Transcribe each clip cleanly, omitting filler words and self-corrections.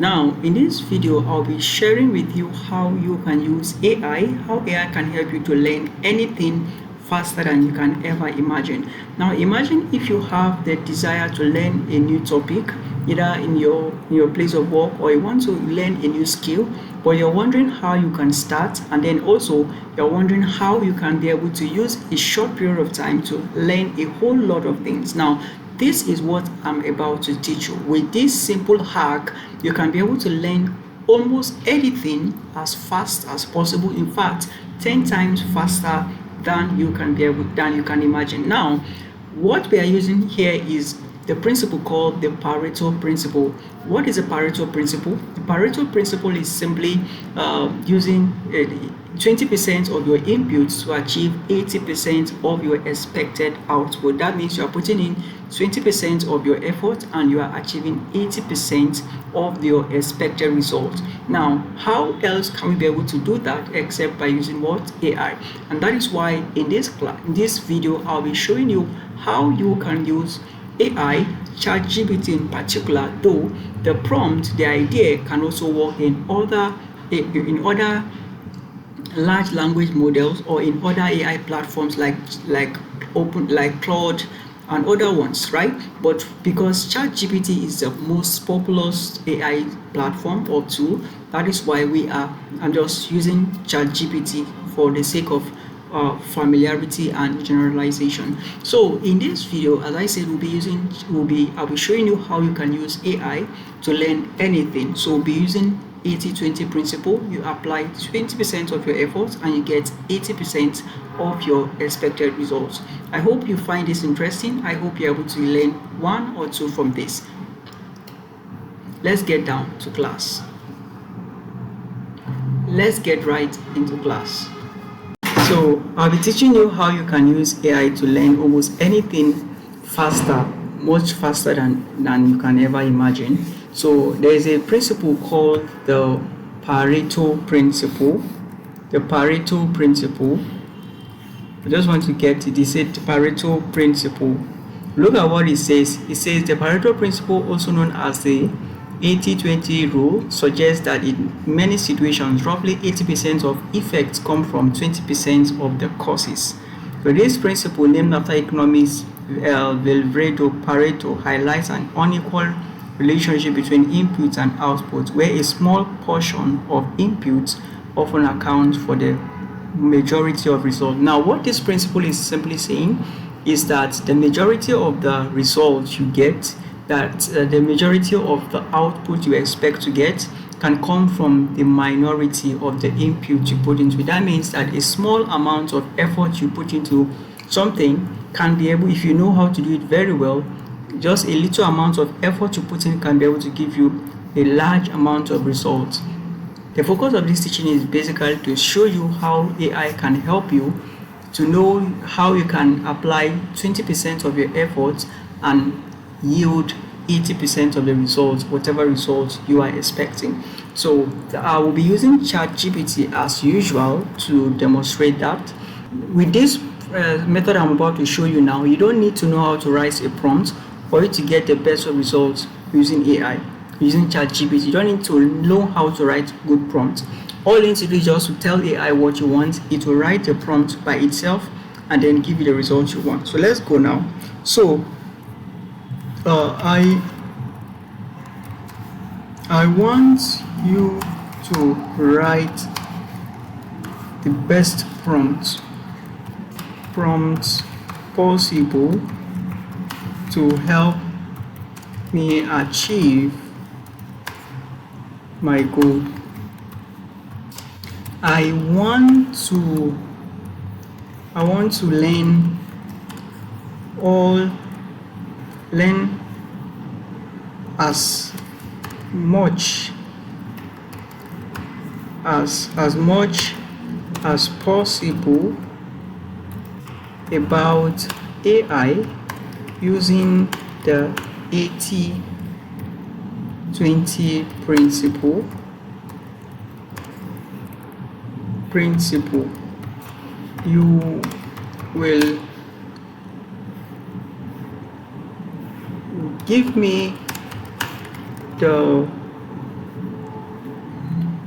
Now, in this video, I'll be sharing with you how you can use AI, how AI can help you to learn anything faster than you can ever imagine. Now, imagine if you have the desire to learn a new topic, either in your place of work, or you want to learn a new skill, but you're wondering how you can start, and then also you're wondering how you can be able to use a short period of time to learn a whole lot of things. Now, this is what I'm about to teach you. With this simple hack, you can be able to learn almost anything as fast as possible. In fact, 10 times faster than you can imagine. Now, what we are using here is the principle called the Pareto principle. What is the Pareto principle? The Pareto principle is simply using 20% of your inputs to achieve 80% of your expected output. That means you are putting in 20% of your effort and you are achieving 80% of your expected result. Now, how else can we be able to do that except by using what? AI. And that is why in this video, I'll be showing you how you can use AI, ChatGPT in particular, though the prompt, the idea can also work in other large language models or in other AI platforms like Claude and other ones, right? But because ChatGPT is the most popular AI platform or tool, that is why I'm just using ChatGPT for the sake of familiarity and generalization. So in this video, as I said, I'll be showing you how you can use AI to learn anything. So we'll be using 80-20 principle. You apply 20% of your efforts and you get 80% of your expected results. I hope you find this interesting. I hope you're able to learn one or two from this. Let's get down to class. Let's get right into class. So I'll be teaching you how you can use AI to learn almost anything faster, much faster than you can ever imagine. So there is a principle called the Pareto principle. The Pareto principle. I just want to get it. It said Pareto principle. Look at what it says. It says the Pareto principle, also known as the 80-20 rule, suggests that in many situations, roughly 80% of effects come from 20% of the causes. So this principle, named after economist Vilfredo Pareto, highlights an unequal relationship between inputs and outputs, where a small portion of inputs often accounts for the majority of results. Now, what this principle is simply saying is that the majority of the results you get, the majority of the output you expect to get can come from the minority of the input you put into it. That means that a small amount of effort you put into something can be able, if you know how to do it very well, just a little amount of effort you put in can be able to give you a large amount of results. The focus of this teaching is basically to show you how AI can help you to know how you can apply 20% of your efforts and yield 80% of the results, whatever results you are expecting. So I will be using ChatGPT as usual to demonstrate that. With this method I'm about to show you now, you don't need to know how to write a prompt for you to get the best of results using AI, using ChatGPT. You don't need to know how to write good prompts. All you need to do is just to tell AI what you want. It will write the prompt by itself and then give you the results you want. So let's go now. So I want you to write the best prompt possible to help me achieve my goal. I want to learn as much as possible about AI using the 80-20 principle. You will give me the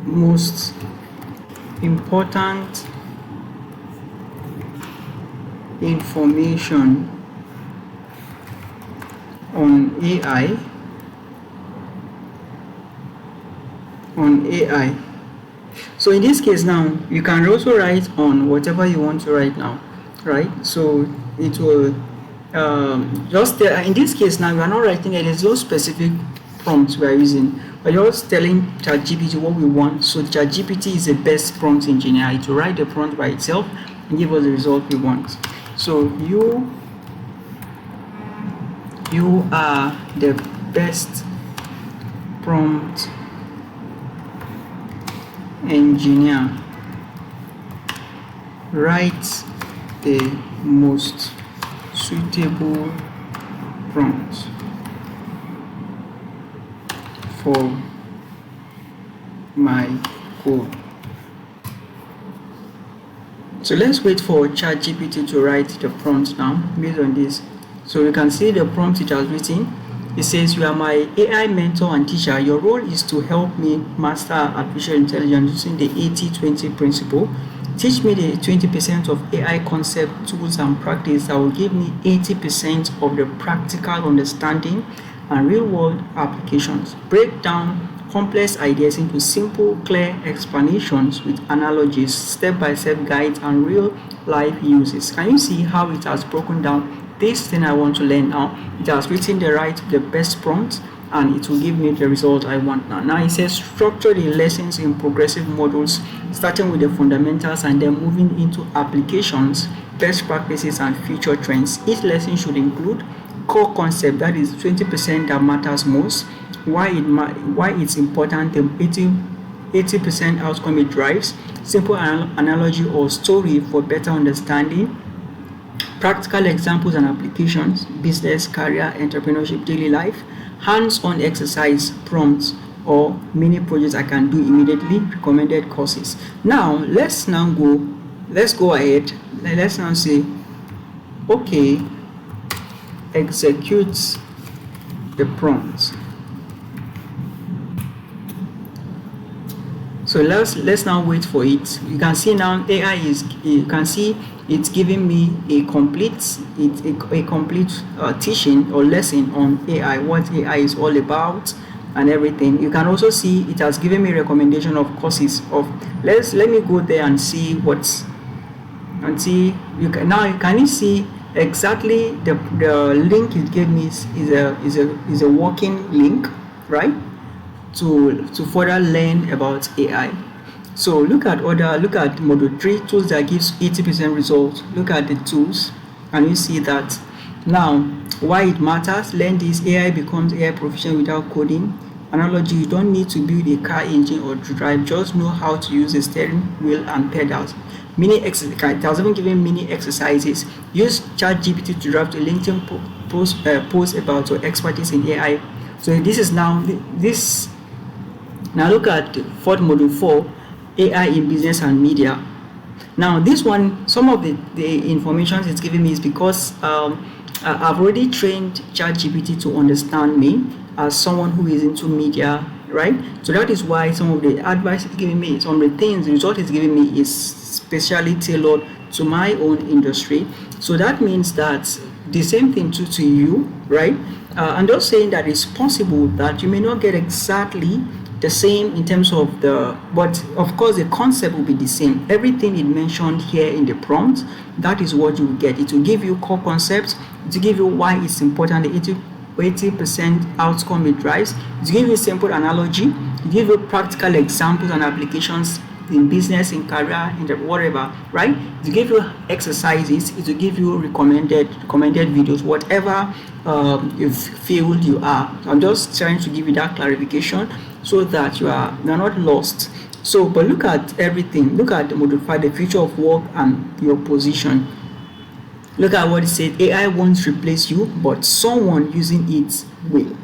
most important information on AI So in this case now, you can also write on whatever you want to write now, right? So it will in this case now, we are not writing it. There's no specific prompts we are using. We're just telling ChatGPT what we want. So ChatGPT is the best prompt engineer. It will write the prompt by itself and give us the result we want. So you are the best prompt engineer. Write the most suitable prompt for my code. So let's wait for ChatGPT to write the prompt now based on this. So you can see the prompt it has written. It says, "You are my AI mentor and teacher. Your role is to help me master artificial intelligence using the 80-20 principle. Teach me the 20% of AI concept, tools, and practice that will give me 80% of the practical understanding and real-world applications. Break down complex ideas into simple, clear explanations with analogies, step-by-step guides, and real-life uses." Can you see how it has broken down this thing I want to learn now? It has written the best prompt, and it will give me the result I want now. Now it says structure the lessons in progressive modules, starting with the fundamentals and then moving into applications, best practices, and future trends. Each lesson should include core concept, that is 20% that matters most, why it's important, the 80% outcome it drives, simple analogy or story for better understanding, practical examples and applications, business, career, entrepreneurship, daily life, hands-on exercise, prompts, or mini projects I can do immediately, recommended courses. Now let's go ahead. Let's now say, okay, execute the prompt. So let's now wait for it. You can see now you can see it's giving me a complete teaching or lesson on AI, what AI is all about and everything. You can also see it has given me recommendation of courses of let me go there and see can you see exactly the link it gave me is a working link, right? To further learn about AI. So look at module 3, tools that gives 80% results. Look at the tools and you see that now why it matters. Learn this. AI becomes AI proficient without coding. Analogy, you don't need to build a car engine or drive, just know how to use the steering wheel and pedals. It has even given mini exercises. Use ChatGPT to draft a LinkedIn post about your expertise in AI. So this is now this. Now look at fourth module 4, AI in business and media. Now this one, some of the information it's giving me is because I've already trained ChatGPT to understand me as someone who is into media, right? So that is why some of the advice it's giving me, some of the result it's giving me is specially tailored to my own industry. So that means that the same thing too to you, right? I'm just saying that it's possible that you may not get exactly the same in terms of but of course the concept will be the same. Everything it mentioned here in the prompt, that is what you will get. It will give you core concepts, it will give you why it's important, the 80% outcome it drives, it will give you simple analogy, it will give you practical examples and applications in business, in career, in whatever, right? It will give you exercises, it will give you recommended videos, whatever field you are. I'm just trying to give you that clarification so that you are not lost. So but look at everything. Look at the module 5, the future of work and your position. Look at what it said. AI won't replace you, but someone using it will.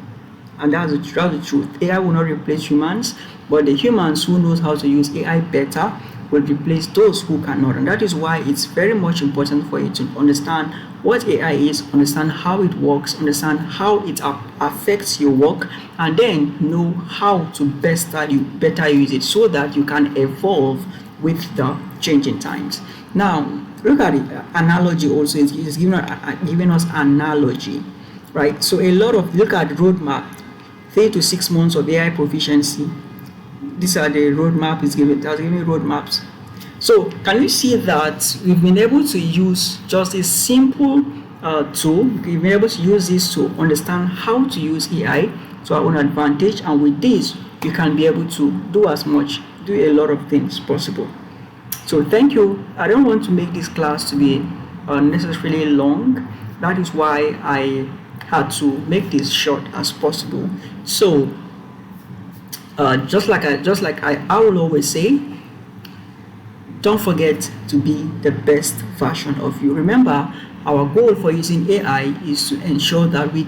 And that's the truth. AI will not replace humans, but the humans who knows how to use AI better will replace those who cannot. And that is why it's very much important for you to understand what AI is, understand how it works, understand how it affects your work, and then know how to better use it so that you can evolve with the changing times. Now, look at it. Analogy also is giving us analogy, right? So look at roadmap, 3 to 6 months of AI proficiency. These are the roadmap is given. That's giving roadmaps. So can you see that we've been able to use just a simple tool? We've been able to use this to understand how to use AI to our own advantage, and with this, you can be able to do a lot of things possible. So thank you. I don't want to make this class to be unnecessarily long. That is why I had to make this short as possible. So just like I will always say, don't forget to be the best version of you. Remember, our goal for using AI is to ensure that we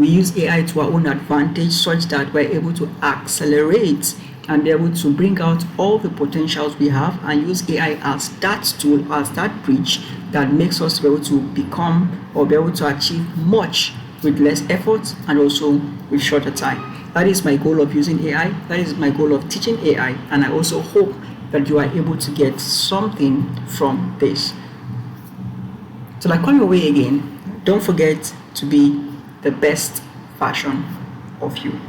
use AI to our own advantage, such that we're able to accelerate and be able to bring out all the potentials we have, and use AI as that tool, as that bridge that makes us be able to become or be able to achieve much with less effort and also with shorter time. That is my goal of using AI. That is my goal of teaching AI, and I also hope that you are able to get something from this. Till I come your way again, don't forget to be the best version of you.